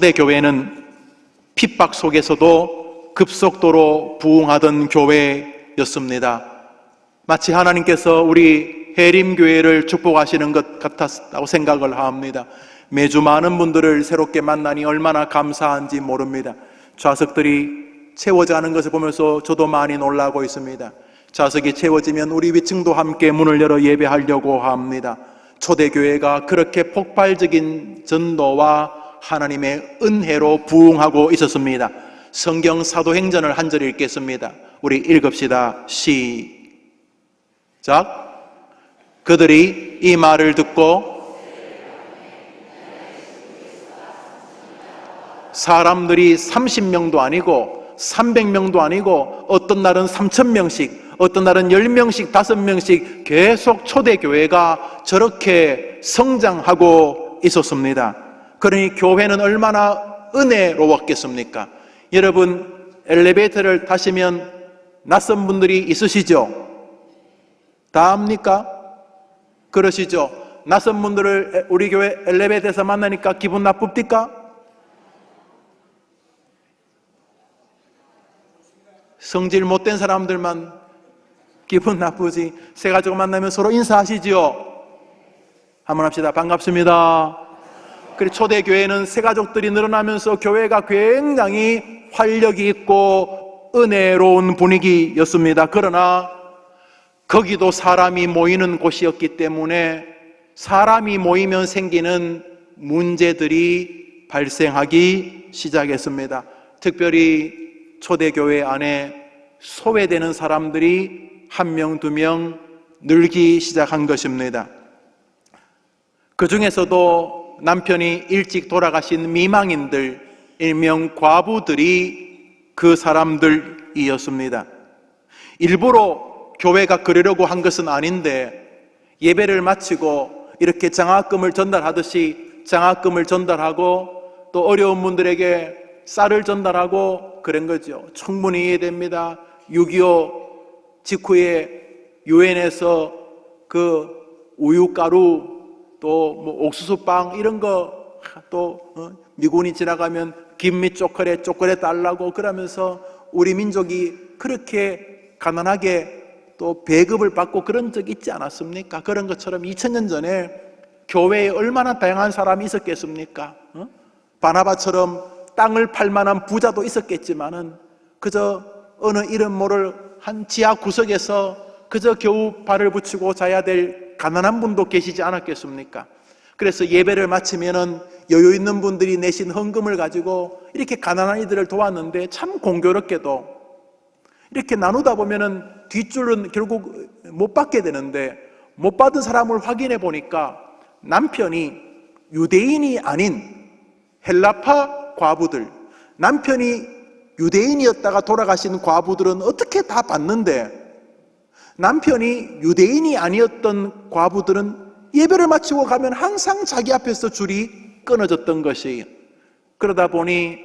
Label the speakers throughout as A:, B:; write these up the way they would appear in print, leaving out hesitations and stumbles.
A: 초대교회는 핍박 속에서도 급속도로 부흥하던 교회였습니다. 마치 하나님께서 우리 해림교회를 축복하시는 것 같았다고 생각을 합니다. 매주 많은 분들을 새롭게 만나니 얼마나 감사한지 모릅니다. 좌석들이 채워가는 것을 보면서 저도 많이 놀라고 있습니다. 좌석이 채워지면 우리 위층도 함께 문을 열어 예배하려고 합니다. 초대교회가 그렇게 폭발적인 전도와 하나님의 은혜로 부흥하고 있었습니다. 성경 사도행전을 한 절 읽겠습니다. 우리 읽읍시다. 시작. 그들이 이 말을 듣고 사람들이 30명도 아니고 300명도 아니고 어떤 날은 3,000명씩, 어떤 날은 10명씩, 5명씩 계속 초대교회가 저렇게 성장하고 있었습니다. 그러니 교회는 얼마나 은혜로웠겠습니까? 여러분, 엘리베이터를 타시면 낯선 분들이 있으시죠? 다 압니까? 그러시죠? 낯선 분들을 우리 교회 엘리베이터에서 만나니까 기분 나쁩니까? 성질 못된 사람들만 기분 나쁘지. 새 가족 만나면 서로 인사하시지요? 한번 합시다. 반갑습니다. 그리고 초대교회는 새 가족들이 늘어나면서 교회가 굉장히 활력이 있고 은혜로운 분위기였습니다. 그러나 거기도 사람이 모이는 곳이었기 때문에 사람이 모이면 생기는 문제들이 발생하기 시작했습니다. 특별히 초대교회 안에 소외되는 사람들이 한 명, 두 명 늘기 시작한 것입니다. 그 중에서도 남편이 일찍 돌아가신 미망인들, 일명 과부들이 그 사람들이었습니다. 일부러 교회가 그러려고 한 것은 아닌데 예배를 마치고 이렇게 장학금을 전달하듯이 장학금을 전달하고 또 어려운 분들에게 쌀을 전달하고 그런 거죠. 충분히 이해됩니다. 6.25 직후에 유엔에서 그 우유가루 또 뭐 옥수수빵 이런 거 또 미군이 지나가면 김미 초콜릿 달라고 그러면서 우리 민족이 그렇게 가난하게 또 배급을 받고 그런 적 있지 않았습니까? 그런 것처럼 2000년 전에 교회에 얼마나 다양한 사람이 있었겠습니까? 바나바처럼 땅을 팔 만한 부자도 있었겠지만은 그저 어느 이름 모를 한 지하 구석에서 그저 겨우 발을 붙이고 자야 될 가난한 분도 계시지 않았겠습니까? 그래서 예배를 마치면은 여유 있는 분들이 내신 헌금을 가지고 이렇게 가난한 이들을 도왔는데 참 공교롭게도 이렇게 나누다 보면은 뒷줄은 결국 못 받게 되는데 못 받은 사람을 확인해 보니까 남편이 유대인이 아닌 헬라파 과부들, 남편이 유대인이었다가 돌아가신 과부들은 어떻게 다 받는데 남편이 유대인이 아니었던 과부들은 예배를 마치고 가면 항상 자기 앞에서 줄이 끊어졌던 것이에요. 그러다 보니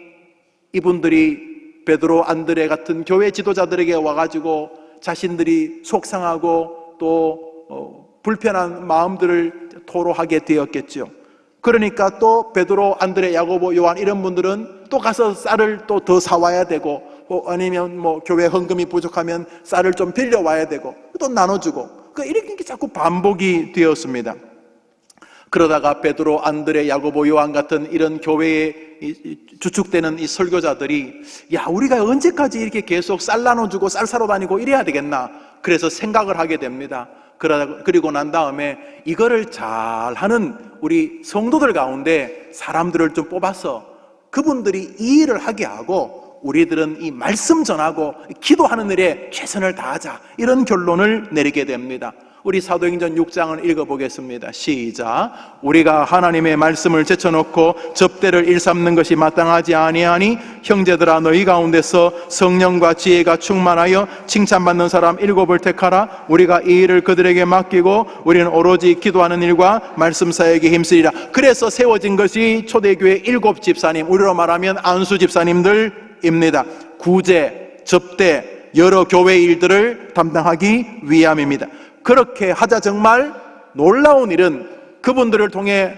A: 이분들이 베드로, 안드레 같은 교회 지도자들에게 와가지고 자신들이 속상하고 또 불편한 마음들을 토로하게 되었겠죠. 그러니까 또 베드로, 안드레, 야고보, 요한 이런 분들은 또 가서 쌀을 또 더 사와야 되고 아니면 뭐 교회 헌금이 부족하면 쌀을 좀 빌려와야 되고 또 나눠주고 이렇게 자꾸 반복이 되었습니다. 그러다가 베드로, 안드레, 야고보, 요한 같은 이런 교회에 주축되는 이 설교자들이 야 우리가 언제까지 이렇게 계속 쌀 나눠주고 쌀 사러 다니고 이래야 되겠나 그래서 생각을 하게 됩니다. 그리고 난 다음에 이거를 잘하는 우리 성도들 가운데 사람들을 좀 뽑아서 그분들이 이 일을 하게 하고 우리들은 이 말씀 전하고 기도하는 일에 최선을 다하자 이런 결론을 내리게 됩니다. 우리 사도행전 6장을 읽어보겠습니다. 시작. 우리가 하나님의 말씀을 제쳐놓고 접대를 일삼는 것이 마땅하지 아니하니 형제들아 너희 가운데서 성령과 지혜가 충만하여 칭찬받는 사람 7을 택하라. 우리가 이 일을 그들에게 맡기고 우리는 오로지 기도하는 일과 말씀 사역에 힘쓰리라. 그래서 세워진 것이 초대교회 7 집사님, 우리로 말하면 안수 집사님들입니다. 구제, 접대, 여러 교회 일들을 담당하기 위함입니다. 그렇게 하자 정말 놀라운 일은 그분들을 통해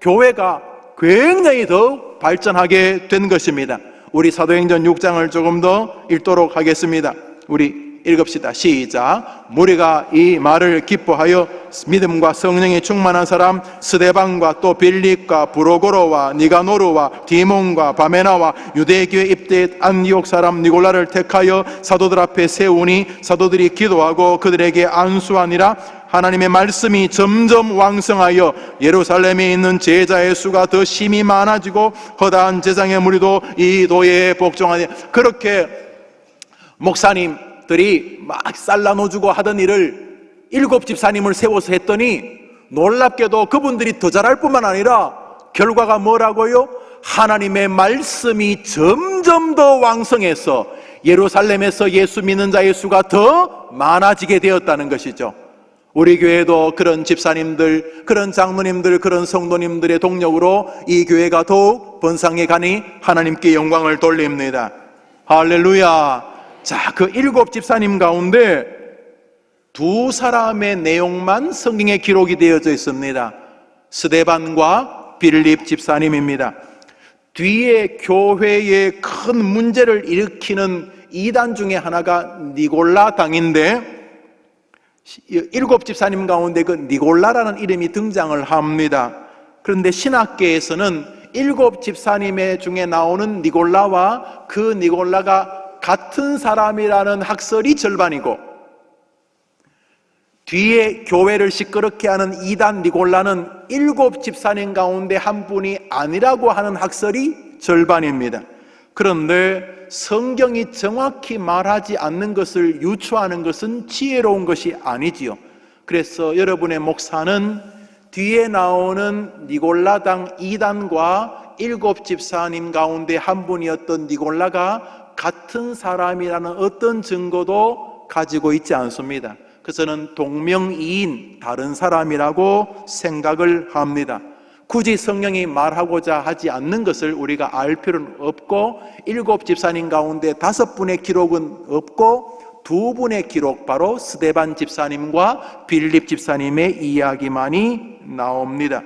A: 교회가 굉장히 더욱 더 발전하게 된 것입니다. 우리 사도행전 6장을 조금 더 읽도록 하겠습니다. 우리 읽읍시다. 시작. 무리가 이 말을 기뻐하여 믿음과 성령이 충만한 사람 스데반과 또 빌립과 브로고로와 니가노르와 디몬과 바메나와 유대교에 입대한 안디옥 사람 니골라를 택하여 사도들 앞에 세우니 사도들이 기도하고 그들에게 안수하니라. 하나님의 말씀이 점점 왕성하여 예루살렘에 있는 제자의 수가 더 심히 많아지고 허다한 제장의 무리도 이 도에 복종하니. 그렇게 목사님들이 막 쌀나눠주고 하던 일을 7 집사님을 세워서 했더니 놀랍게도 그분들이 더 잘할 뿐만 아니라 결과가 뭐라고요? 하나님의 말씀이 점점 더 왕성해서 예루살렘에서 예수 믿는 자의 수가 더 많아지게 되었다는 것이죠. 우리 교회도 그런 집사님들, 그런 장로님들, 그런 성도님들의 동력으로 이 교회가 더욱 번성해 가니 하나님께 영광을 돌립니다. 할렐루야. 자, 그 7 집사님 가운데 2 사람의 내용만 성경에 기록이 되어져 있습니다. 스데반과 빌립 집사님입니다. 뒤에 교회에 큰 문제를 일으키는 이단 중에 하나가 니골라 당인데 7 집사님 가운데 그 니골라라는 이름이 등장을 합니다. 그런데 신학계에서는 7 집사님의 중에 나오는 니골라와 그 니골라가 같은 사람이라는 학설이 절반이고, 뒤에 교회를 시끄럽게 하는 이단 니골라는 7 집사님 가운데 한 분이 아니라고 하는 학설이 절반입니다. 그런데 성경이 정확히 말하지 않는 것을 유추하는 것은 지혜로운 것이 아니지요. 그래서 여러분의 목사는 뒤에 나오는 니골라당 이단과 7 집사님 가운데 한 분이었던 니골라가 같은 사람이라는 어떤 증거도 가지고 있지 않습니다. 그래서는 동명이인 다른 사람이라고 생각을 합니다. 굳이 성령이 말하고자 하지 않는 것을 우리가 알 필요는 없고 7 집사님 가운데 5분의 기록은 없고 2분의 기록, 바로 스데반 집사님과 빌립 집사님의 이야기만이 나옵니다.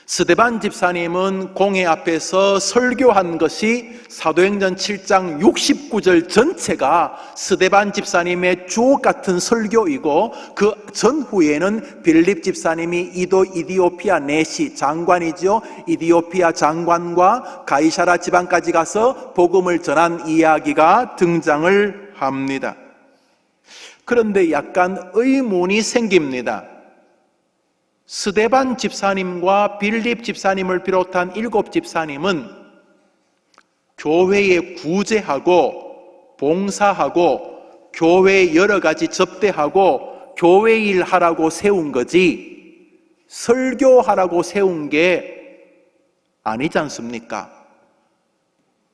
A: 스데반 집사님은 공회 앞에서 설교한 것이 사도행전 7장 69절 전체가 스데반 집사님의 주옥 같은 설교이고, 그 전후에는 빌립 집사님이 이디오피아 내시 장관이죠. 이디오피아 장관과 가이사라 지방까지 가서 복음을 전한 이야기가 등장을 합니다. 그런데 약간 의문이 생깁니다. 스데반 집사님과 빌립 집사님을 비롯한 7 집사님은 교회에 구제하고 봉사하고 교회에 여러 가지 접대하고 교회 일 하라고 세운 거지 설교하라고 세운 게 아니지 않습니까?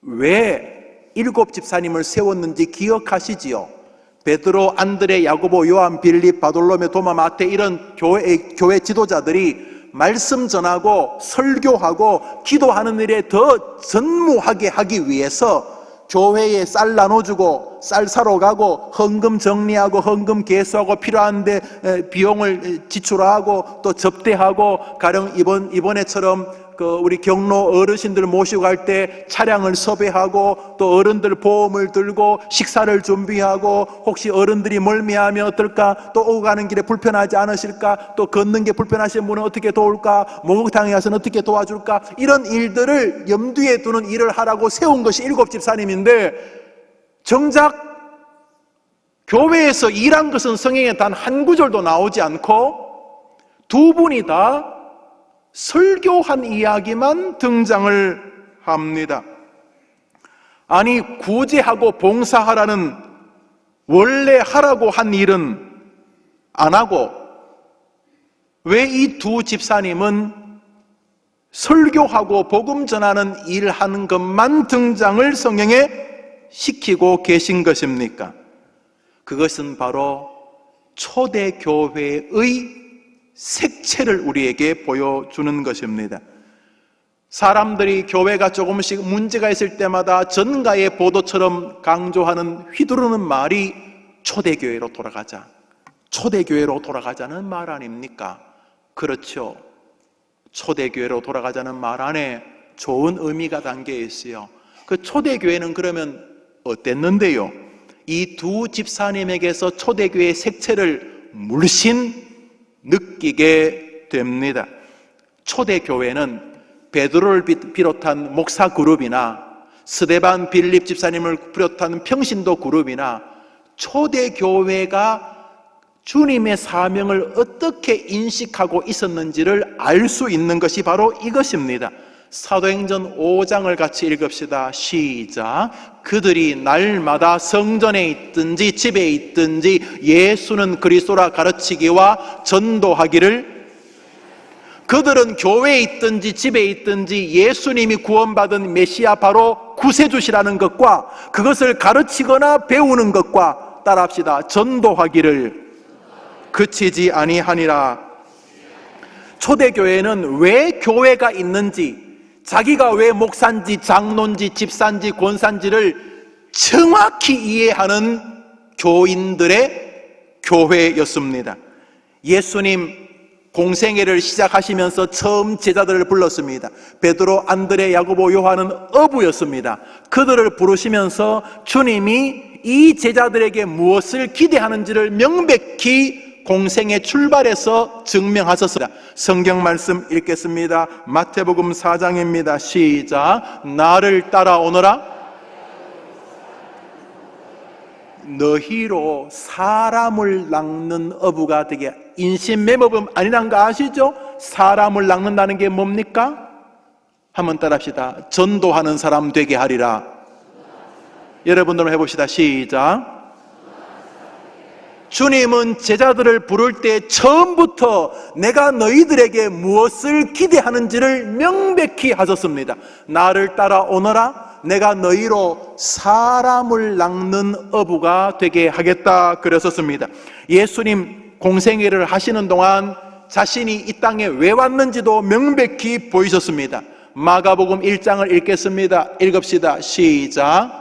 A: 왜 7 집사님을 세웠는지 기억하시지요? 베드로, 안드레, 야고보, 요한, 빌립, 바돌로메, 도마, 마테 이런 교회 지도자들이 말씀 전하고 설교하고 기도하는 일에 더 전무하게 하기 위해서 교회에 쌀 나눠주고 쌀 사러 가고 헌금 정리하고 헌금 개수하고 필요한데 비용을 지출하고 또 접대하고, 가령 이번에처럼 우리 경로 어르신들 모시고 갈 때 차량을 섭외하고 또 어른들 보험을 들고 식사를 준비하고, 혹시 어른들이 멀미하면 어떨까, 또 오고 가는 길에 불편하지 않으실까, 또 걷는 게 불편하신 분은 어떻게 도울까, 목욕탕에 가서는 어떻게 도와줄까, 이런 일들을 염두에 두는 일을 하라고 세운 것이 7 집사님인데, 정작 교회에서 일한 것은 성경에 단 한 구절도 나오지 않고 2 분이 다 설교한 이야기만 등장을 합니다. 아니, 구제하고 봉사하라는 원래 하라고 한 일은 안 하고 왜 이 2 집사님은 설교하고 복음 전하는 일 하는 것만 등장을 성경에 시키고 계신 것입니까? 그것은 바로 초대교회의 색채를 우리에게 보여주는 것입니다. 사람들이 교회가 조금씩 문제가 있을 때마다 전가의 보도처럼 강조하는, 휘두르는 말이 초대교회로 돌아가자, 초대교회로 돌아가자는 말 아닙니까? 그렇죠. 초대교회로 돌아가자는 말 안에 좋은 의미가 담겨 있어요. 그 초대교회는 그러면 어땠는데요? 이 두 집사님에게서 초대교회의 색채를 물씬 느끼게 됩니다. 초대교회는 베드로를 비롯한 목사 그룹이나 스데반 빌립 집사님을 비롯한 평신도 그룹이나 초대교회가 주님의 사명을 어떻게 인식하고 있었는지를 알 수 있는 것이 바로 이것입니다. 사도행전 5장을 같이 읽읍시다. 시작. 그들이 날마다 성전에 있든지 집에 있든지 예수는 그리스도라 가르치기와 전도하기를, 그들은 교회에 있든지 집에 있든지 예수님이 구원받은 메시아 바로 구세주시라는 것과 그것을 가르치거나 배우는 것과, 따라합시다, 전도하기를 그치지 아니하니라. 초대교회는 왜 교회가 있는지, 자기가 왜 목사인지 장로인지 집사인지 권사인지를 정확히 이해하는 교인들의 교회였습니다. 예수님 공생애를 시작하시면서 처음 제자들을 불렀습니다. 베드로, 안드레, 야고보, 요한은 어부였습니다. 그들을 부르시면서 주님이 이 제자들에게 무엇을 기대하는지를 명백히 공생의 출발에서 증명하셨습니다. 성경 말씀 읽겠습니다. 마태복음 4장입니다. 시작. 나를 따라오너라. 너희로 사람을 낚는 어부가 되게. 인신매매법 아니란 거 아시죠? 사람을 낚는다는 게 뭡니까? 한번 따라합시다. 전도하는 사람 되게 하리라. 여러분들 해봅시다. 시작. 주님은 제자들을 부를 때 처음부터 내가 너희들에게 무엇을 기대하는지를 명백히 하셨습니다. 나를 따라오너라. 내가 너희로 사람을 낚는 어부가 되게 하겠다 그랬었습니다. 예수님 공생애를 하시는 동안 자신이 이 땅에 왜 왔는지도 명백히 보이셨습니다. 마가복음 1장을 읽겠습니다. 읽읍시다. 시작.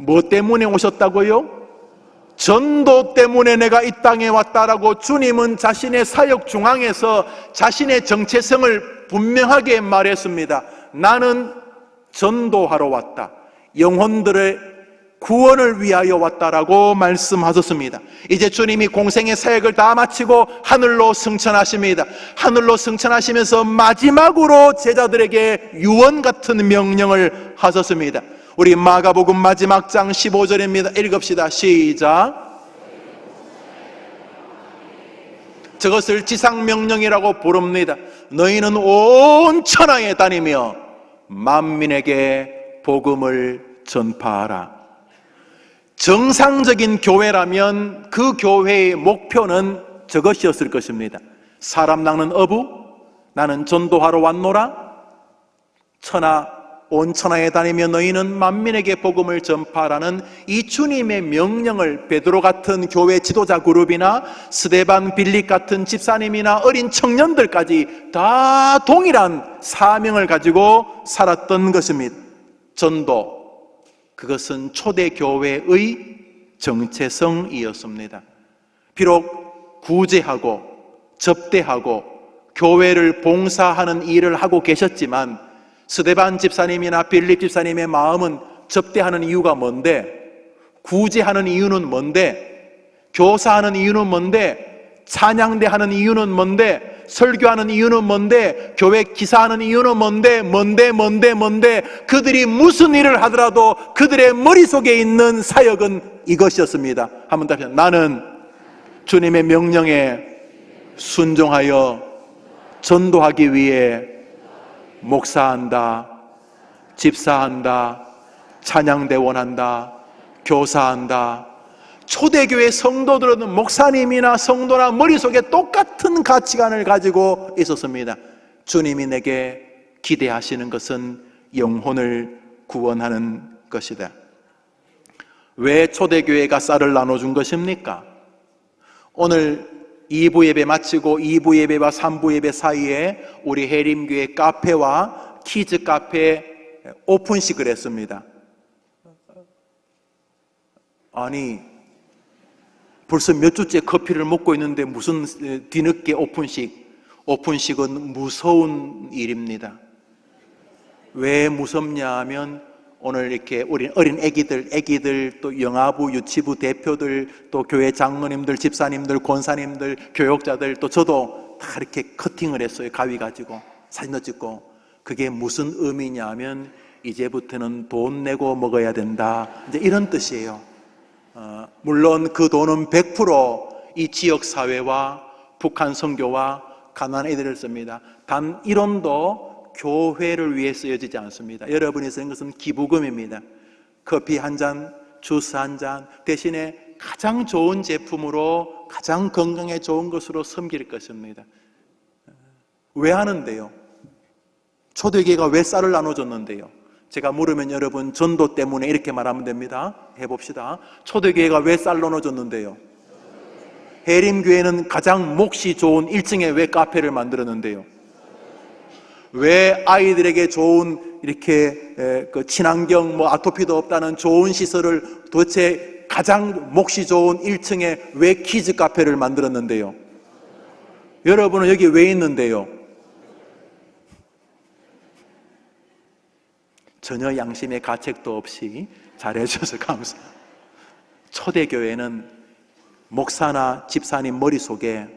A: 뭐 때문에 오셨다고요? 전도 때문에 내가 이 땅에 왔다라고 주님은 자신의 사역 중앙에서 자신의 정체성을 분명하게 말했습니다. 나는 전도하러 왔다. 영혼들의 구원을 위하여 왔다라고 말씀하셨습니다. 이제 주님이 공생의 사역을 다 마치고 하늘로 승천하십니다. 하늘로 승천하시면서 마지막으로 제자들에게 유언 같은 명령을 하셨습니다. 우리 마가복음 마지막 장 15절입니다. 읽읍시다. 시작. 저것을 지상명령이라고 부릅니다. 너희는 온 천하에 다니며 만민에게 복음을 전파하라. 정상적인 교회라면 그 교회의 목표는 저것이었을 것입니다. 사람 낚는 어부, 나는 전도하러 왔노라. 온 천하에 다니며 너희는 만민에게 복음을 전파하라는 이 주님의 명령을 베드로 같은 교회 지도자 그룹이나 스데반, 빌립 같은 집사님이나 어린 청년들까지 다 동일한 사명을 가지고 살았던 것입니다. 전도, 그것은 초대교회의 정체성이었습니다. 비록 구제하고 접대하고 교회를 봉사하는 일을 하고 계셨지만 스데반 집사님이나 빌립 집사님의 마음은 접대하는 이유가 뭔데? 구제하는 이유는 뭔데? 교사하는 이유는 뭔데? 찬양대 하는 이유는 뭔데? 설교하는 이유는 뭔데? 교회 기사하는 이유는 뭔데? 뭔데? 그들이 무슨 일을 하더라도 그들의 머릿속에 있는 사역은 이것이었습니다. 한번 다시 나는 주님의 명령에 순종하여 전도하기 위해 목사한다, 집사한다, 찬양대원한다, 교사한다. 초대교회 성도들은 목사님이나 성도나 머릿속에 똑같은 가치관을 가지고 있었습니다. 주님이 내게 기대하시는 것은 영혼을 구원하는 것이다. 왜 초대교회가 쌀을 나눠준 것입니까? 오늘 2부 예배 마치고 2부 예배와 3부 예배 사이에 우리 해림교회 카페와 키즈 카페 오픈식을 했습니다. 아니, 벌써 몇 주째 커피를 먹고 있는데 무슨 뒤늦게 오픈식. 오픈식은 무서운 일입니다. 왜 무섭냐 하면 오늘 이렇게 어린 애기들 또 영아부, 유치부 대표들, 또 교회 장로님들, 집사님들, 권사님들, 교역자들, 또 저도 다 이렇게 커팅을 했어요. 가위 가지고 사진도 찍고. 그게 무슨 의미냐 하면 이제부터는 돈 내고 먹어야 된다, 이제 이런 뜻이에요. 물론 그 돈은 100% 이 지역 사회와 북한 선교와 가난한 애들을 씁니다. 단 1원도 교회를 위해 쓰여지지 않습니다. 여러분이 쓰는 것은 기부금입니다. 커피 한 잔, 주스 한 잔, 대신에 가장 좋은 제품으로 가장 건강에 좋은 것으로 섬길 것입니다. 왜 하는데요? 초대교회가 왜 쌀을 나눠줬는데요? 제가 물으면 여러분 전도 때문에 이렇게 말하면 됩니다. 해봅시다. 초대교회가 왜 쌀 나눠줬는데요? 해림교회는 가장 몫이 좋은 1층에 왜 카페를 만들었는데요? 왜 아이들에게 좋은 이렇게 친환경 아토피도 없다는 좋은 시설을 도대체 가장 몫이 좋은 1층에 왜 키즈 카페를 만들었는데요? 여러분은 여기 왜 있는데요? 전혀 양심의 가책도 없이 잘해주셔서 감사합니다. 초대교회는 목사나 집사님 머릿속에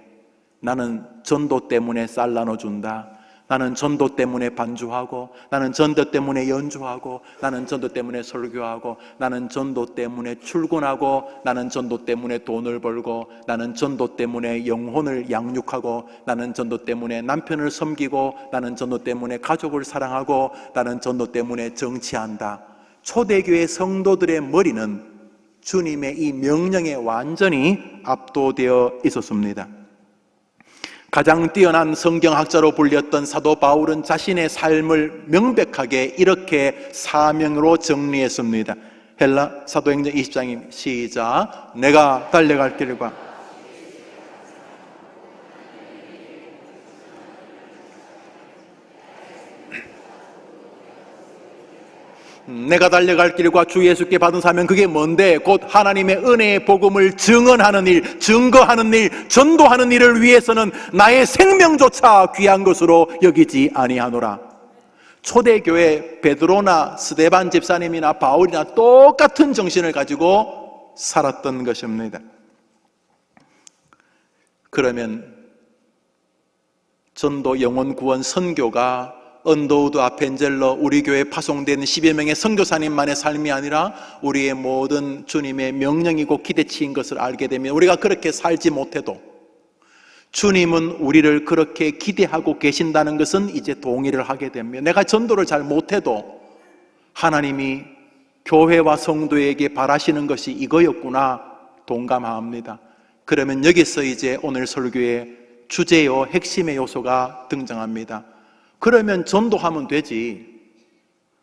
A: 나는 전도 때문에 쌀 나눠준다, 나는 전도 때문에 반주하고, 나는 전도 때문에 연주하고, 나는 전도 때문에 설교하고, 나는 전도 때문에 출근하고, 나는 전도 때문에 돈을 벌고, 나는 전도 때문에 영혼을 양육하고, 나는 전도 때문에 남편을 섬기고, 나는 전도 때문에 가족을 사랑하고, 나는 전도 때문에 정치한다. 초대교회 성도들의 머리는 주님의 이 명령에 완전히 압도되어 있었습니다. 가장 뛰어난 성경학자로 불렸던 사도 바울은 자신의 삶을 명백하게 이렇게 사명으로 정리했습니다. 헬라 사도행전 20장 시작. 내가 달려갈 길과 내가 달려갈 길과 주 예수께 받은 사명, 그게 뭔데? 곧 하나님의 은혜의 복음을 증언하는 일, 증거하는 일, 전도하는 일을 위해서는 나의 생명조차 귀한 것으로 여기지 아니하노라. 초대교회 베드로나 스데반 집사님이나 바울이나 똑같은 정신을 가지고 살았던 것입니다. 그러면 전도, 영혼 구원, 선교가 언더우드 아펜젤러 우리 교회에 파송된 10여 명의 선교사님만의 삶이 아니라 우리의 모든 주님의 명령이고 기대치인 것을 알게 되면, 우리가 그렇게 살지 못해도 주님은 우리를 그렇게 기대하고 계신다는 것은 이제 동의를 하게 되면, 내가 전도를 잘 못해도 하나님이 교회와 성도에게 바라시는 것이 이거였구나 동감합니다. 그러면 여기서 이제 오늘 설교의 주제요, 핵심의 요소가 등장합니다. 그러면 전도하면 되지,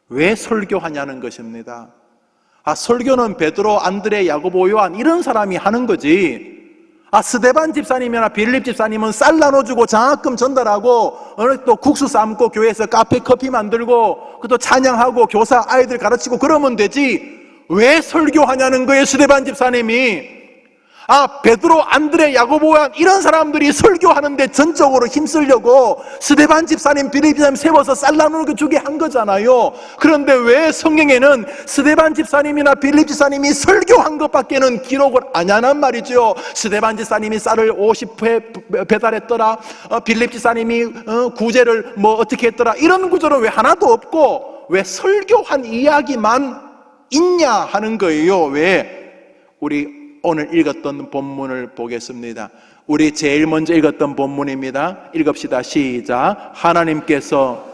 A: 왜 설교하냐는 것입니다. 설교는 베드로, 안드레, 야고보, 요한 이런 사람이 하는 거지. 스데반 집사님이나 빌립 집사님은 쌀 나눠주고 장학금 전달하고 또 국수 삶고 교회에서 카페 커피 만들고 또 찬양하고 교사 아이들 가르치고 그러면 되지, 왜 설교하냐는 거예요. 스데반 집사님이 베드로, 안드레, 야고보, 요한 이런 사람들이 설교하는데 전적으로 힘쓰려고 스데반 집사님, 빌립 집사님 세워서 쌀 나누는 주게 한 거잖아요. 그런데 왜 성경에는 스데반 집사님이나 빌립 집사님이 설교한 것밖에는 기록을 안 하는 말이죠. 스데반 집사님이 쌀을 50회 배달했더라, 빌립 집사님이 구제를 어떻게 했더라, 이런 구절은 왜 하나도 없고 왜 설교한 이야기만 있냐 하는 거예요. 왜? 우리 오늘 읽었던 본문을 보겠습니다. 우리 제일 먼저 읽었던 본문입니다. 읽읍시다. 시작. 하나님께서,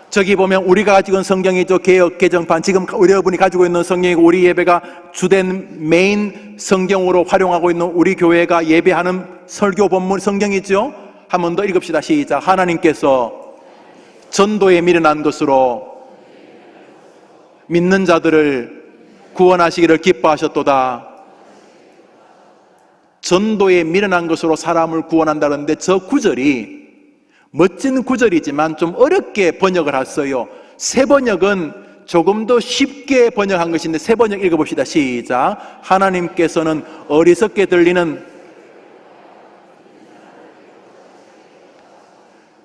A: 저기 보면 우리가 가지고 있는 성경이죠. 개역 개정판, 지금 여러분이 가지고 있는 성경이고 우리 예배가 주된 메인 성경으로 활용하고 있는 우리 교회가 예배하는 설교 본문 성경이죠. 한 번 더 읽읍시다. 시작. 하나님께서 전도에 미련한 것으로 믿는 자들을 구원하시기를 기뻐하셨도다. 전도에 미련한 것으로 사람을 구원한다는데 저 구절이 멋진 구절이지만 좀 어렵게 번역을 했어요. 새 번역은 조금 더 쉽게 번역한 것인데 새 번역 읽어봅시다. 시작. 하나님께서는 어리석게 들리는,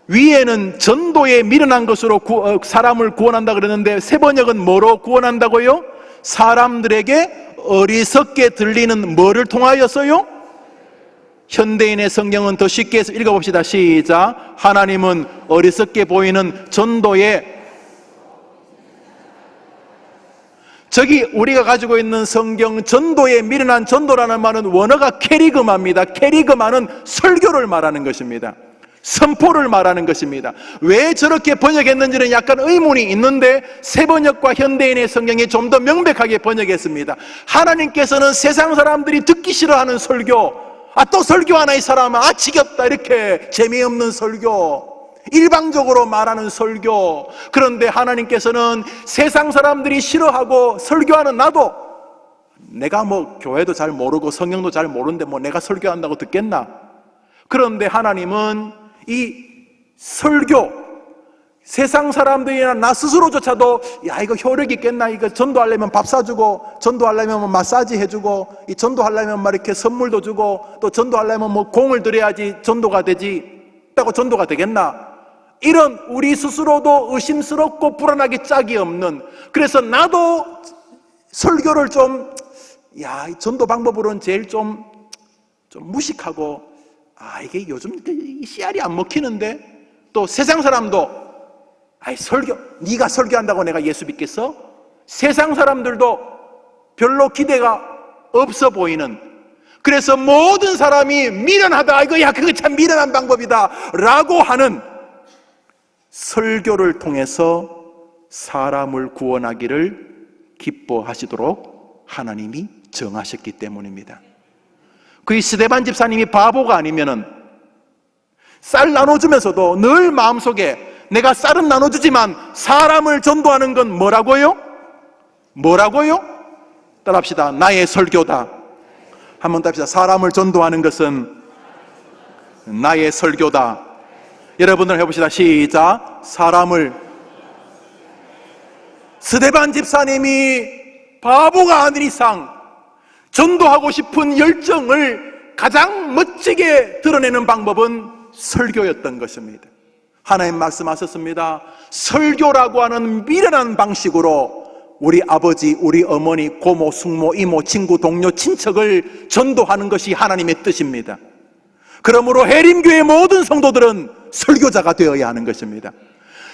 A: 위에는 전도에 미련한 것으로 사람을 구원한다 그러는데 새 번역은 뭐로 구원한다고요? 사람들에게 어리석게 들리는 뭐를 통하여서요? 현대인의 성경은 더 쉽게 해서 읽어봅시다. 시작. 하나님은 어리석게 보이는 전도에, 저기 우리가 가지고 있는 성경 전도에 미련한, 전도라는 말은 원어가 캐리그마입니다. 캐리그마는 설교를 말하는 것입니다. 선포를 말하는 것입니다. 왜 저렇게 번역했는지는 약간 의문이 있는데 새 번역과 현대인의 성경이 좀 더 명백하게 번역했습니다. 하나님께서는 세상 사람들이 듣기 싫어하는 설교, 또 설교하나 이 사람아, 지겹다, 이렇게 재미없는 설교, 일방적으로 말하는 설교. 그런데 하나님께서는 세상 사람들이 싫어하고 설교하는 나도, 내가 뭐 교회도 잘 모르고 성경도 잘 모르는데 뭐 내가 설교한다고 듣겠나? 그런데 하나님은 이 설교, 세상 사람들이나 나 스스로조차도 이거 효력 있겠나, 이거 전도하려면 밥 사주고, 전도하려면 뭐 마사지 해주고, 이 전도하려면 막 이렇게 선물도 주고, 또 전도하려면 뭐 공을 들여야지 전도가 되지, 있다고 전도가 되겠나? 이런 우리 스스로도 의심스럽고 불안하기 짝이 없는, 그래서 나도 설교를 좀, 이 전도 방법으로는 제일 좀 무식하고, 이게 요즘 씨알이 안 먹히는데, 또 세상 사람도 설교, 네가 설교한다고 내가 예수 믿겠어? 세상 사람들도 별로 기대가 없어 보이는, 그래서 모든 사람이 미련하다, 그거 참 미련한 방법이다 라고 하는 설교를 통해서 사람을 구원하기를 기뻐하시도록 하나님이 정하셨기 때문입니다. 그 스데반 집사님이 바보가 아니면은 쌀 나눠주면서도 늘 마음속에 내가 쌀은 나눠주지만 사람을 전도하는 건 뭐라고요? 따라합시다. 나의 설교다. 한번 따라합시다. 사람을 전도하는 것은 나의 설교다. 여러분들 해봅시다. 시작. 스데반 집사님이 바보가 아닌 이상 전도하고 싶은 열정을 가장 멋지게 드러내는 방법은 설교였던 것입니다. 하나님 말씀하셨습니다. 설교라고 하는 미련한 방식으로 우리 아버지, 우리 어머니, 고모, 숙모, 이모, 친구, 동료, 친척을 전도하는 것이 하나님의 뜻입니다. 그러므로 해림교회 모든 성도들은 설교자가 되어야 하는 것입니다.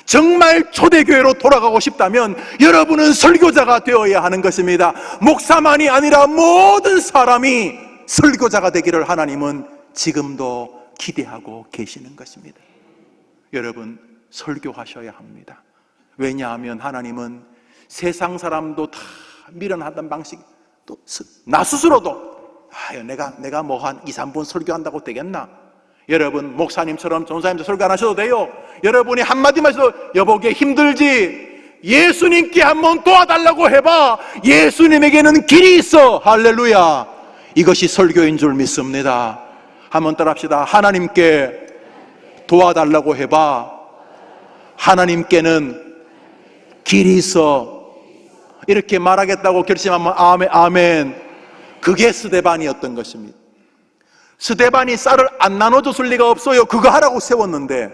A: 정말 초대교회로 돌아가고 싶다면 여러분은 설교자가 되어야 하는 것입니다. 목사만이 아니라 모든 사람이 설교자가 되기를 하나님은 지금도 기대하고 계시는 것입니다. 여러분, 설교하셔야 합니다. 왜냐하면 하나님은 세상 사람도 다 미련하던 방식, 또 나 스스로도 내가 뭐 한 2, 3분 설교한다고 되겠나? 여러분, 목사님처럼 전사님도 설교 안 하셔도 돼요. 여러분이 한마디만 해도 여보게 힘들지? 예수님께 한번 도와달라고 해봐. 예수님에게는 길이 있어. 할렐루야. 이것이 설교인 줄 믿습니다. 한번 따라합시다. 하나님께 도와달라고 해봐. 하나님께는 길이 있어. 이렇게 말하겠다고 결심하면 아멘. 그게 스데반이었던 것입니다. 스데반이 쌀을 안 나눠줬을 리가 없어요. 그거 하라고 세웠는데.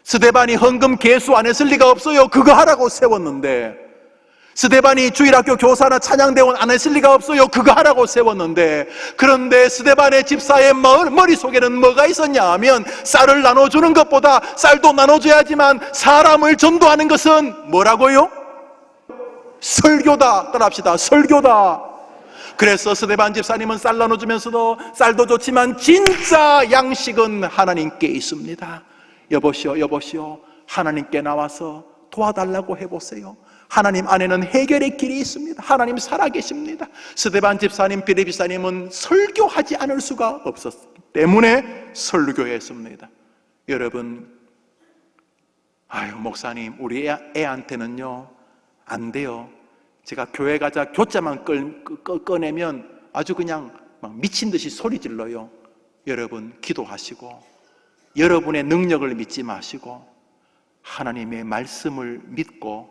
A: 스데반이 헌금 계수 안 했을 리가 없어요. 그거 하라고 세웠는데. 스데반이 주일학교 교사나 찬양대원 안 했을 리가 없어요. 그거 하라고 세웠는데. 그런데 스데반의 집사의 머릿속에는 뭐가 있었냐 하면 쌀을 나눠주는 것보다 쌀도 나눠줘야지만 사람을 전도하는 것은 뭐라고요? 설교다. 따라합시다. 설교다. 그래서 스데반 집사님은 쌀 나눠주면서도 쌀도 좋지만 진짜 양식은 하나님께 있습니다. 여보시오 하나님께 나와서 도와달라고 해보세요. 하나님 안에는 해결의 길이 있습니다. 하나님 살아계십니다. 스데반 집사님, 빌립 집사님은 설교하지 않을 수가 없었기 때문에 설교했습니다. 여러분, 목사님 우리 애한테는요 안 돼요. 제가 교회 가자 교자만 꺼내면 아주 그냥 막 미친 듯이 소리 질러요. 여러분, 기도하시고 여러분의 능력을 믿지 마시고 하나님의 말씀을 믿고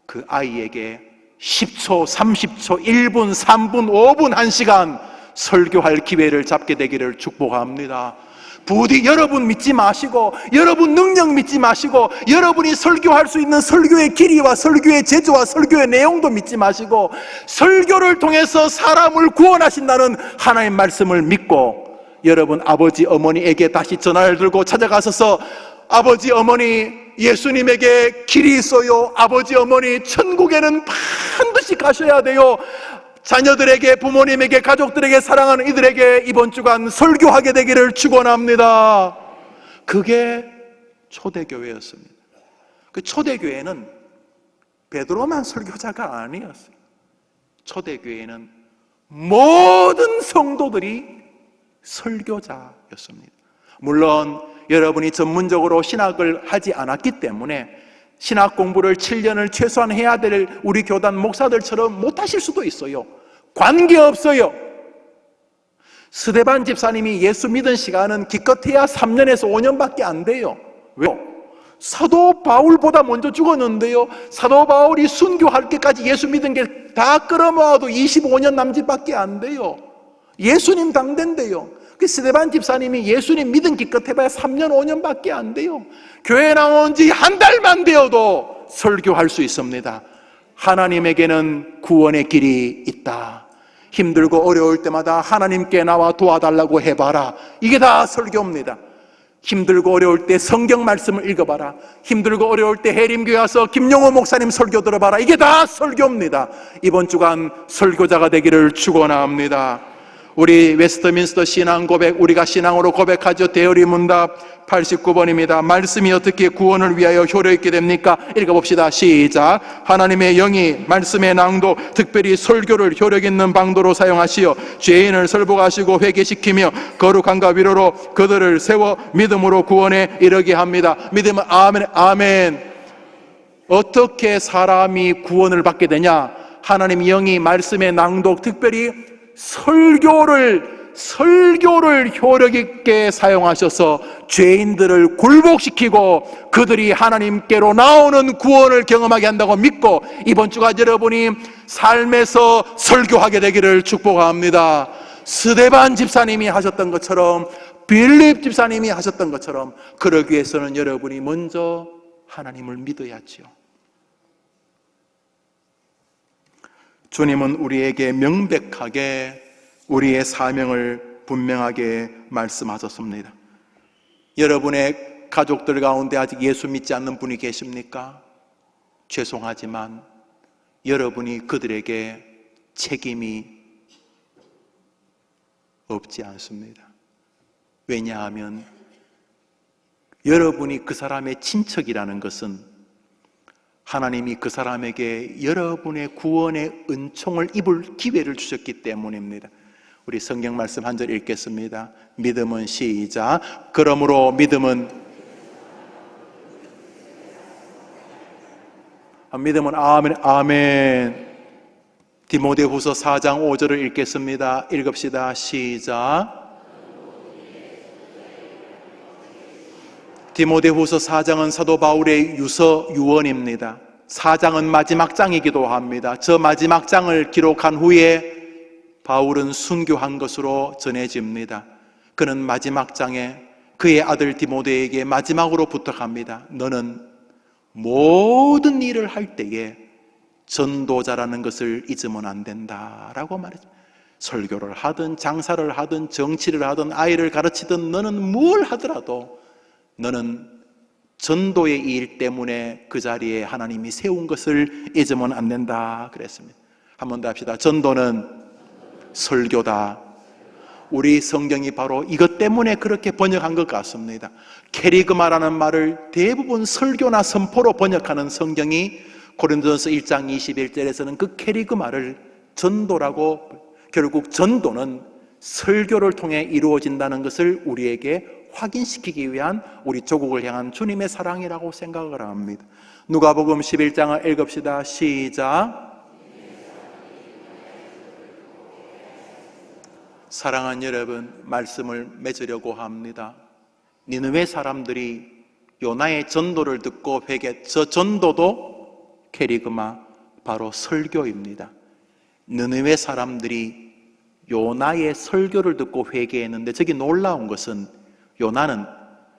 A: 그 아이에게 10초, 30초, 1분, 3분, 5분, 1시간 설교할 기회를 잡게 되기를 축복합니다. 부디 여러분 믿지 마시고, 여러분 능력 믿지 마시고, 여러분이 설교할 수 있는 설교의 길이와 설교의 재주와 설교의 내용도 믿지 마시고, 설교를 통해서 사람을 구원하신다는 하나님의 말씀을 믿고, 여러분 아버지 어머니에게 다시 전화를 들고 찾아가셔서 아버지 어머니, 예수님에게 길이 있어요. 아버지 어머니, 천국에는 반드시 가셔야 돼요. 자녀들에게, 부모님에게, 가족들에게, 사랑하는 이들에게 이번 주간 설교하게 되기를 축원합니다. 그게 초대교회였습니다. 그 초대교회는 베드로만 설교자가 아니었어요. 초대교회는 모든 성도들이 설교자였습니다. 물론 여러분이 전문적으로 신학을 하지 않았기 때문에 신학 공부를 7년을 최소한 해야 될 우리 교단 목사들처럼 못하실 수도 있어요. 관계없어요. 스데반 집사님이 예수 믿은 시간은 기껏해야 3년에서 5년밖에 안 돼요. 왜요? 사도 바울보다 먼저 죽었는데요, 사도 바울이 순교할 때까지 예수 믿은 게 다 끌어모아도 25년 남짓밖에 안 돼요. 예수님 당대인데요. 그 스데반 집사님이 예수님 믿은 기껏해봐야 3년 5년밖에 안 돼요. 교회 나온 지 한 달만 되어도 설교할 수 있습니다. 하나님에게는 구원의 길이 있다. 힘들고 어려울 때마다 하나님께 나와 도와달라고 해봐라. 이게 다 설교입니다. 힘들고 어려울 때 성경 말씀을 읽어봐라. 힘들고 어려울 때 해림교회 와서 김용호 목사님 설교 들어봐라. 이게 다 설교입니다. 이번 주간 설교자가 되기를 축원합니다. 우리 웨스트민스터 신앙 고백, 우리가 신앙으로 고백하죠. 대열이 문답 89번입니다. 말씀이 어떻게 구원을 위하여 효력 있게 됩니까? 읽어봅시다. 시작. 하나님의 영이 말씀의 낭독, 특별히 설교를 효력 있는 방도로 사용하시어 죄인을 설복하시고 회개시키며 거룩함과 위로로 그들을 세워 믿음으로 구원에 이르게 합니다. 믿음은 아멘, 아멘. 어떻게 사람이 구원을 받게 되냐? 하나님의 영이 말씀의 낭독, 특별히 설교를 효력 있게 사용하셔서 죄인들을 굴복시키고 그들이 하나님께로 나오는 구원을 경험하게 한다고 믿고 이번 주가 여러분이 삶에서 설교하게 되기를 축복합니다. 스데반 집사님이 하셨던 것처럼, 빌립 집사님이 하셨던 것처럼 그러기 위해서는 여러분이 먼저 하나님을 믿어야지요. 주님은 우리에게 명백하게 우리의 사명을 분명하게 말씀하셨습니다. 여러분의 가족들 가운데 아직 예수 믿지 않는 분이 계십니까? 죄송하지만 여러분이 그들에게 책임이 없지 않습니다. 왜냐하면 여러분이 그 사람의 친척이라는 것은 하나님이 그 사람에게 여러분의 구원의 은총을 입을 기회를 주셨기 때문입니다. 우리 성경 말씀 한 절 읽겠습니다. 믿음은 시작. 그러므로 믿음은 아멘, 아멘. 디모데후서 4장 5절을 읽겠습니다. 읽읍시다. 시작. 디모데후서 4장은 사도 바울의 유언입니다. 4장은 마지막 장이기도 합니다. 저 마지막 장을 기록한 후에 바울은 순교한 것으로 전해집니다. 그는 마지막 장에 그의 아들 디모데에게 마지막으로 부탁합니다. 너는 모든 일을 할 때에 전도자라는 것을 잊으면 안 된다라고 말했죠. 설교를 하든 장사를 하든 정치를 하든 아이를 가르치든 너는 뭘 하더라도 너는 전도의 일 때문에 그 자리에 하나님이 세운 것을 잊으면 안 된다 그랬습니다. 한 번 더 합시다. 전도는 설교다. 우리 성경이 바로 이것 때문에 그렇게 번역한 것 같습니다. 캐리그마라는 말을 대부분 설교나 선포로 번역하는 성경이 고린도전서 1장 21절에서는 그 캐리그마를 전도라고, 결국 전도는 설교를 통해 이루어진다는 것을 우리에게 확인시키기 위한 우리 조국을 향한 주님의 사랑이라고 생각을 합니다. 누가복음 11장을 읽읍시다. 시작. 사랑하는 여러분, 말씀을 맺으려고 합니다. 니느웨 사람들이 요나의 전도를 듣고 저 전도도 캐리그마, 바로 설교입니다. 느느웨 사람들이 요나의 설교를 듣고 회개했는데, 저기 놀라운 것은 요나는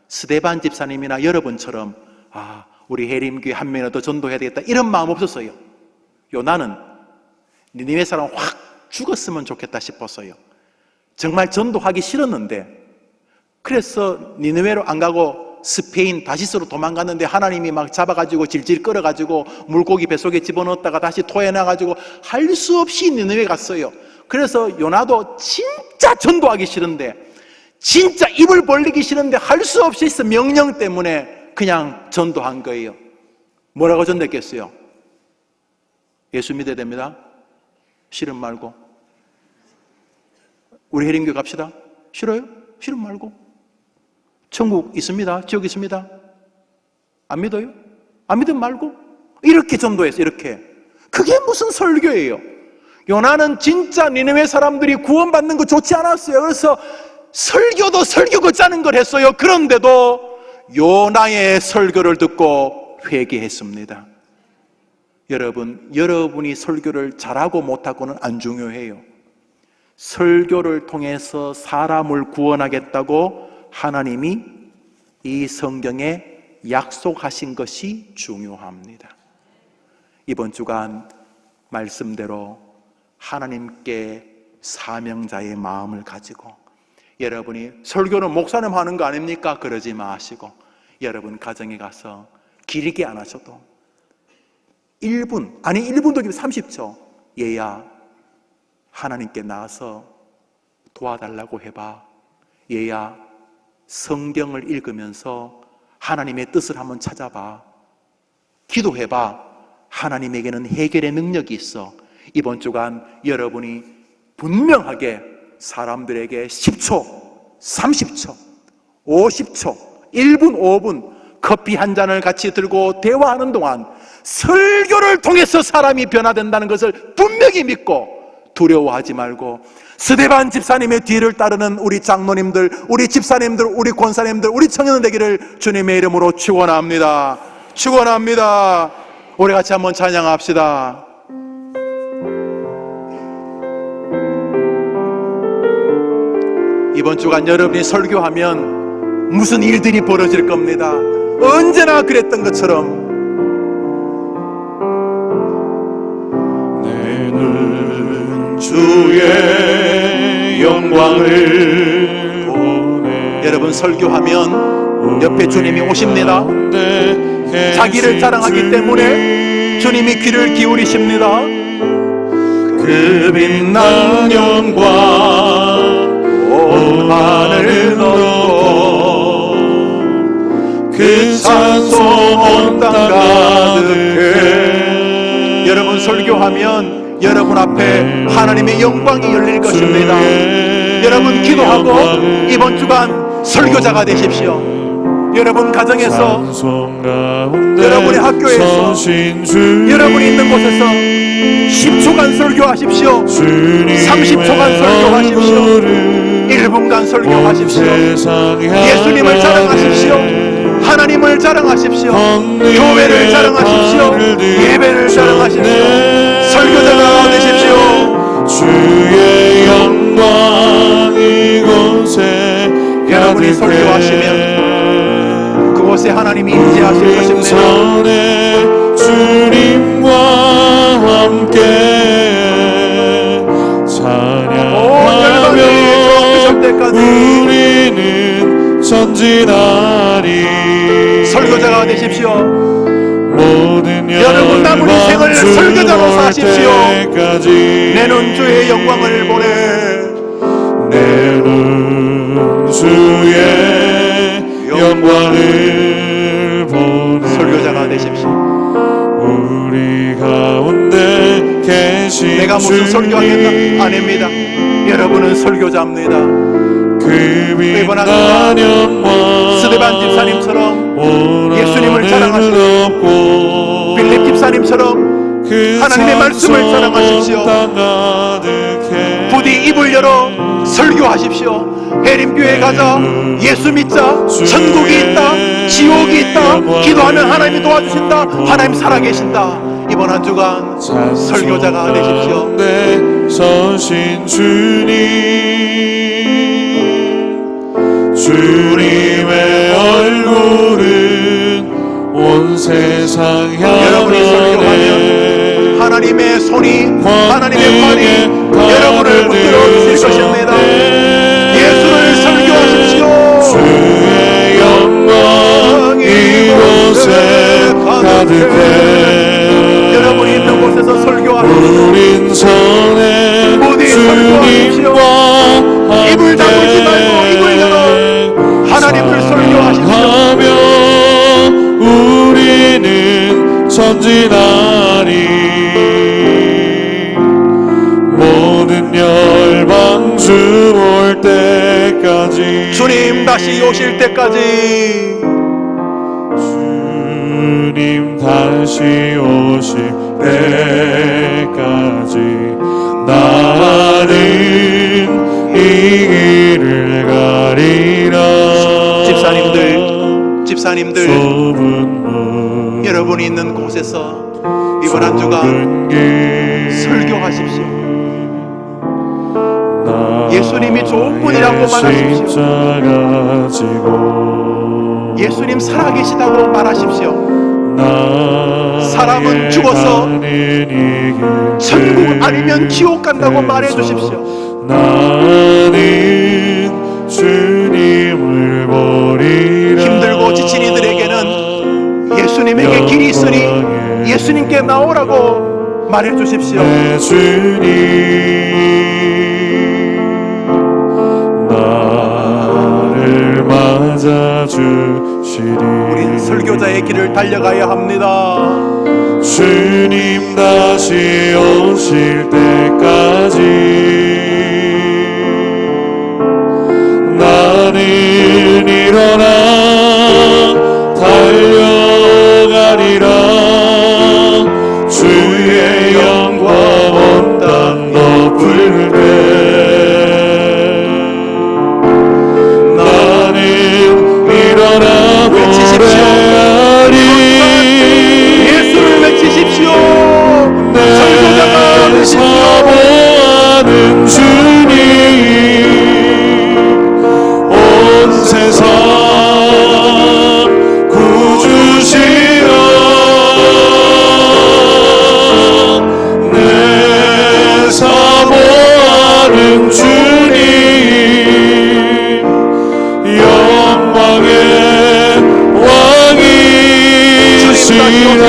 A: 스데반 집사님이나 여러분처럼 우리 해림교회 한 명이라도 전도해야 되겠다 이런 마음 없었어요. 요나는 니느웨 사람 확 죽었으면 좋겠다 싶었어요. 정말 전도하기 싫었는데, 그래서 니느웨로 안 가고 스페인 다시스로 도망갔는데 하나님이 막 잡아가지고 질질 끌어가지고 물고기 뱃속에 집어넣었다가 다시 토해놔가지고 할 수 없이 니느웨 갔어요. 그래서 요나도 진짜 전도하기 싫은데, 진짜 입을 벌리기 싫은데 할 수 없이 있어 명령 때문에 그냥 전도한 거예요. 뭐라고 전도했겠어요? 예수 믿어야 됩니다. 싫음 말고. 우리 해림교회 갑시다. 싫어요? 싫음 말고. 천국 있습니다. 지옥 있습니다. 안 믿어요? 안 믿으면 말고. 이렇게 전도했어요. 이렇게. 그게 무슨 설교예요? 요나는 진짜 니느웨 사람들이 구원받는 거 좋지 않았어요. 그래서 설교도 설교 짜는 걸 했어요. 그런데도 요나의 설교를 듣고 회개했습니다. 여러분, 여러분이 설교를 잘하고 못하고는 안 중요해요. 설교를 통해서 사람을 구원하겠다고 하나님이 이 성경에 약속하신 것이 중요합니다. 이번 주간 말씀대로 하나님께 사명자의 마음을 가지고, 여러분이 설교는 목사님 하는 거 아닙니까? 그러지 마시고 여러분 가정에 가서 길게 안 하셔도 1분, 아니 1분도 아니고 30초 얘야 하나님께 나와서 도와달라고 해봐. 얘야 성경을 읽으면서 하나님의 뜻을 한번 찾아봐. 기도해봐. 하나님에게는 해결의 능력이 있어. 이번 주간 여러분이 분명하게 사람들에게 10초, 30초, 50초, 1분, 5분 커피 한 잔을 같이 들고 대화하는 동안 설교를 통해서 사람이 변화된다는 것을 분명히 믿고 두려워하지 말고, 스데반 집사님의 뒤를 따르는 우리 장로님들, 우리 집사님들, 우리 권사님들, 우리 청년들 되기를 주님의 이름으로 축원합니다. 축원합니다. 우리 같이 한번 찬양합시다. 이번 주간 여러분이 설교하면 무슨 일들이 벌어질 겁니다. 언제나 그랬던 것처럼
B: 내는 주의 영광을 보내.
A: 여러분 설교하면 옆에 주님이 오십니다. 자기를 자랑하기 때문에 주님이 귀를 기울이십니다.
B: 그 빛난 영광 온 하늘 넘고 그 찬송 온 땅 가득해.
A: 여러분 설교하면 여러분 앞에 하나님의 영광이 열릴 것입니다. 여러분 기도하고 이번 주간 설교자가 되십시오. 여러분 가정에서, 여러분의 학교에서, 여러분이 있는 곳에서 10초간 설교하십시오. 30초간 설교하십시오. 1분간 설교하십시오. 예수님을 자랑하십시오. 하나님을 자랑하십시오. 교회를 자랑하십시오. 예배를 자랑하십시오. 설교자가 되십시오.
B: 주의 영광 이곳에
A: 여러분이 설교하시면 그곳에 하나님이 임재하실 것입니다.
B: 주님과 함께 찬양하며 우리는 전진하리.
A: 설교자가 되십시오.
B: 모든
A: 여러분 남은 인생을 설교자로 사십시오. 내는 주의 영광을 보내.
B: 내는 주의 영광을 보내.
A: 설교자가 되십시오.
B: 우리 가운데 계신
A: 내가 무슨 설교하겠다? 아닙니다. 여러분은 설교자입니다.
B: 그 빛난 영광
A: 스데반 집사님처럼 예수님을 자랑하시고, 빌립 집사님처럼 하나님의 말씀을 자랑하십시오. 부디 입을 열어 설교하십시오. 해림교회 가자, 예수 믿자, 천국이 있다, 지옥이 있다, 기도하면 하나님이 도와주신다, 하나님 살아계신다, 이번 한 주간 설교자가 되십시오.
B: 가운데 서신 주님의 얼굴은 온 세상
A: 여러분이 설교하면 하나님의 손이, 하나님의 팔이 여러분을 붙들어 주실 것입니다. 예수를 설교하십시오.
B: 주의 영광 이곳에 가득해.
A: 여러분이 있는 곳에서 설교하십시오.
B: 우린 선에 주님과
A: 입을 다물지 말고 입을 열어 하나님을 설교하십시오.
B: 하며 우리는 전진하리. 모든 열방 주 올 때까지,
A: 주님 다시 오실 때까지,
B: 주님 다시 오실 때까지 나는 이 길을 가리라.
A: 집사님들
B: 소문문
A: 여러분이 있는 곳에서 이번 한 주간 설교하십시오. 예수님이 좋은 분이라고 말하십시오.
B: 십자가 지고
A: 예수님 살아계시다고 말하십시오. 사람은 죽어서 천국 아니면 지옥 간다고 말해주십시오.
B: 나는 주님을 보리라.
A: 힘들고 지친 이들에게는 예수님에게 길이 있으니 예수님께 나오라고 말해주십시오.
B: 내 주님 나를 맞아주시리.
A: 우린 설교자의 길을 달려가야 합니다.
B: 주님 다시 오실 때까지 나는 일어나 달려가리라. 주의 영광 온 땅 덮을 때 나는 일어나 노래하리.
A: 예수를 외치십시오. 설교자가 되십시오.
B: 사모하는 주님 온 세상 구주시여 내 사모하는 주님 영광의 왕이시라.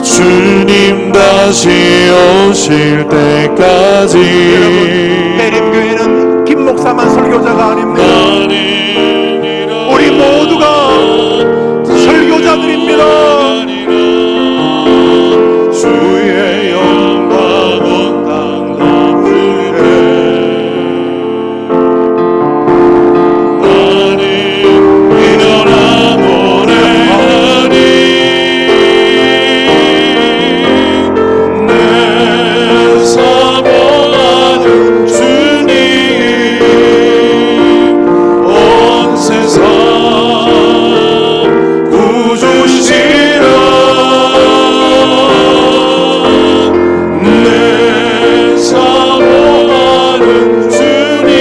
B: 주님 다시 오실 때까지.
A: 해림교회는 김 목사만 설교자가 아닙니다. 우리 모두가 설교자들입니다.
B: 주의 영광 온 땅 덮을 때 나는 일어나 노래하리. 내 사모하는 주님 온 세상 구주시라. 내 사모하는 주님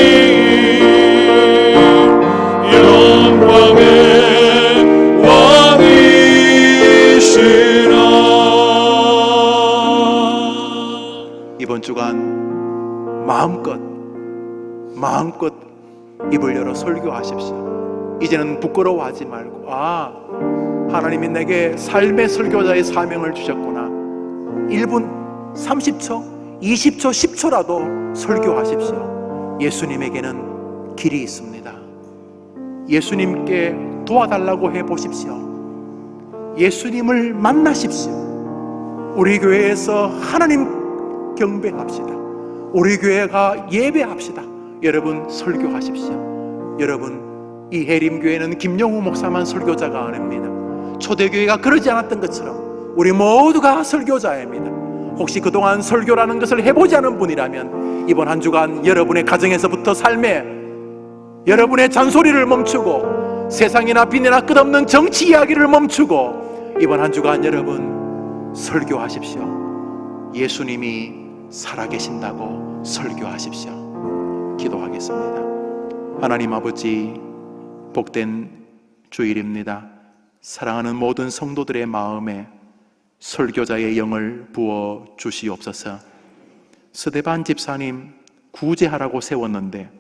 B: 영광의 왕이시라.
A: 이번 주간 마음껏 입을 열어 설교하십시오. 이제는 부끄러워하지 말고, 하나님이 내게 삶의 설교자의 사명을 주셨구나. 1분 30초 20초 10초라도 설교하십시오. 예수님에게는 길이 있습니다. 예수님께 도와달라고 해보십시오. 예수님을 만나십시오. 우리 교회에서 하나님 경배합시다. 우리 교회가 예배합시다. 여러분 설교하십시오. 여러분, 이 해림교회는 김영우 목사만 설교자가 아닙니다. 초대교회가 그러지 않았던 것처럼 우리 모두가 설교자입니다. 혹시 그동안 설교라는 것을 해보지 않은 분이라면 이번 한 주간 여러분의 가정에서부터 삶에 여러분의 잔소리를 멈추고 세상이나 빚이나 끝없는 정치 이야기를 멈추고 이번 한 주간 여러분 설교하십시오. 예수님이 살아계신다고 설교하십시오. 기도하겠습니다. 하나님 아버지, 복된 주일입니다. 사랑하는 모든 성도들의 마음에 설교자의 영을 부어 주시옵소서. 스데반 집사님 구제하라고 세웠는데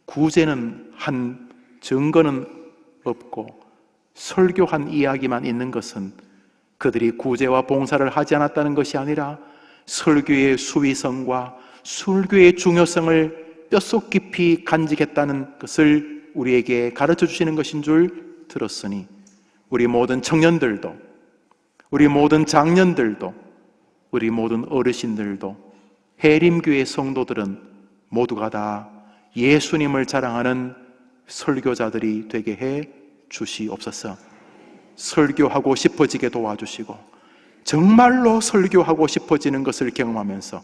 A: 구제는 한 증거는 없고 설교한 이야기만 있는 것은 그들이 구제와 봉사를 하지 않았다는 것이 아니라 설교의 수위성과 설교의 중요성을 뼛속 깊이 간직했다는 것을 우리에게 가르쳐 주시는 것인 줄 들었으니 우리 모든 청년들도, 우리 모든 장년들도, 우리 모든 어르신들도, 해림교회 성도들은 모두가 다 예수님을 자랑하는 설교자들이 되게 해 주시옵소서. 설교하고 싶어지게 도와주시고 정말로 설교하고 싶어지는 것을 경험하면서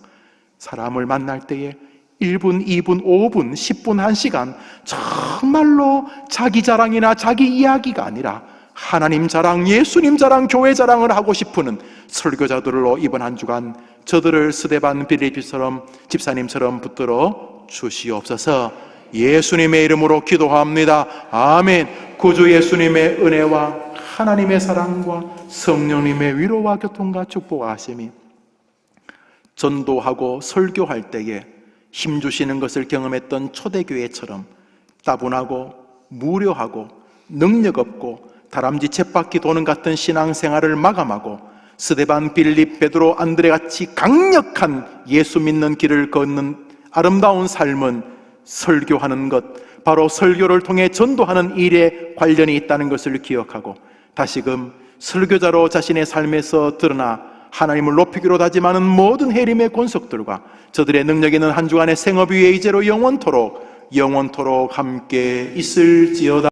A: 사람을 만날 때에 1분, 2분, 5분, 10분, 1시간 정말로 자기 자랑이나 자기 이야기가 아니라 하나님 자랑, 예수님 자랑, 교회 자랑을 하고 싶은 설교자들로 이번 한 주간 저들을 스데반 빌립처럼 집사님처럼 붙들어 주시옵소서. 예수님의 이름으로 기도합니다. 아멘. 구주 예수님의 은혜와 하나님의 사랑과 성령님의 위로와 교통과 축복하심이 전도하고 설교할 때에 힘주시는 것을 경험했던 초대교회처럼 따분하고 무료하고 능력 없고 다람쥐 쳇바퀴 도는 같은 신앙생활을 마감하고 스데반, 빌립, 베드로, 안드레같이 강력한 예수 믿는 길을 걷는 아름다운 삶은 설교하는 것, 바로 설교를 통해 전도하는 일에 관련이 있다는 것을 기억하고 다시금 설교자로 자신의 삶에서 드러나 하나님을 높이기로 다짐하는 모든 해림의 권속들과 저들의 능력 있는 한 주간의 생업 위에 이제로 영원토록 함께 있을지어다.